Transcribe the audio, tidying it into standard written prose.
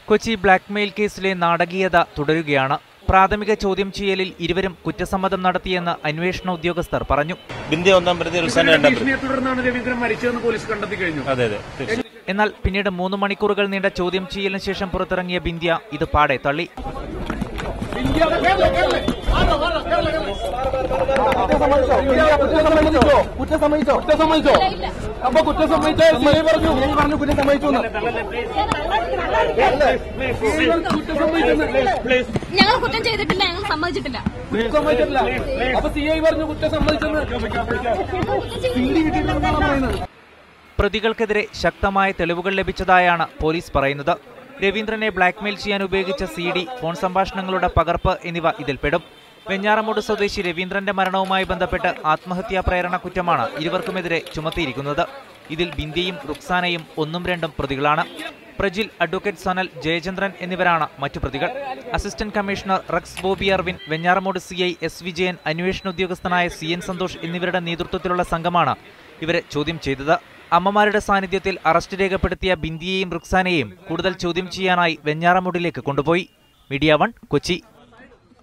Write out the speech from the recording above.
Kochi blackmail കേസിലെ നാടകീയത തുടരുകയാണ്. പ്രാഥമിക ചോദ്യം ചെയ്യലിൽ ഇരുവരും കുറ്റസമ്മതം നടത്തിയെന്ന് അന്വേഷണ ഉദ്യോഗസ്ഥർ പറഞ്ഞു. എന്നാൽ പിന്നീട് 3 മണിക്കൂറുകൾ നീണ്ട ചോദ്യം ചെയ്യലിന് ശേഷം പുറത്തിറങ്ങിയ ബിന്ധ്യ ഇത് പാടെ തള്ളി. ഞങ്ങൾ കുറ്റം ചെയ്തിട്ടില്ല, ഞങ്ങൾ സമ്മതിച്ചിട്ടില്ല. പ്രതികൾക്കെതിരെ ശക്തമായ തെളിവുകൾ ലഭിച്ചതായാണ് പോലീസ് പറയുന്നത്. രവീന്ദ്രനെ ബ്ലാക്ക്മെയിൽ ചെയ്യാൻ ഉപയോഗിച്ച CD, ഫോൺ സംഭാഷണങ്ങളുടെ പകർപ്പ് എന്നിവ ഇതിൽപ്പെടും. വെഞ്ഞാറമൂട് സ്വദേശി രവീന്ദ്രന്റെ മരണവുമായി ബന്ധപ്പെട്ട് ആത്മഹത്യാ പ്രേരണ കുറ്റമാണ് ഇരുവർക്കുമെതിരെ ചുമത്തിയിരിക്കുന്നത്. ഇതിൽ ബിന്ധ്യയും റുക്സാനയും 1ഉം 2ഉം പ്രതികളാണ്. പ്രജിൽ, അഡ്വക്കേറ്റ് സനൽ, ജയചന്ദ്രൻ എന്നിവരാണ് മറ്റു പ്രതികൾ. Assistant commissioner Rex Bobby Arvin, Venjaramoodu CI S Vijayan, അന്വേഷണ ഉദ്യോഗസ്ഥനായ CN സന്തോഷ് എന്നിവരുടെ നേതൃത്വത്തിലുള്ള സംഘമാണ് ഇവരെ ചോദ്യം ചെയ്തത്. അമ്മമാരുടെ സാന്നിധ്യത്തിൽ അറസ്റ്റ് രേഖപ്പെടുത്തിയ ബിന്ധ്യയെയും റുക്സാനയെയും കൂടുതൽ ചോദ്യം ചെയ്യാനായി വെഞ്ഞാറമൂടിലേക്ക് കൊണ്ടുപോയി. മീഡിയ 1 കൊച്ചി.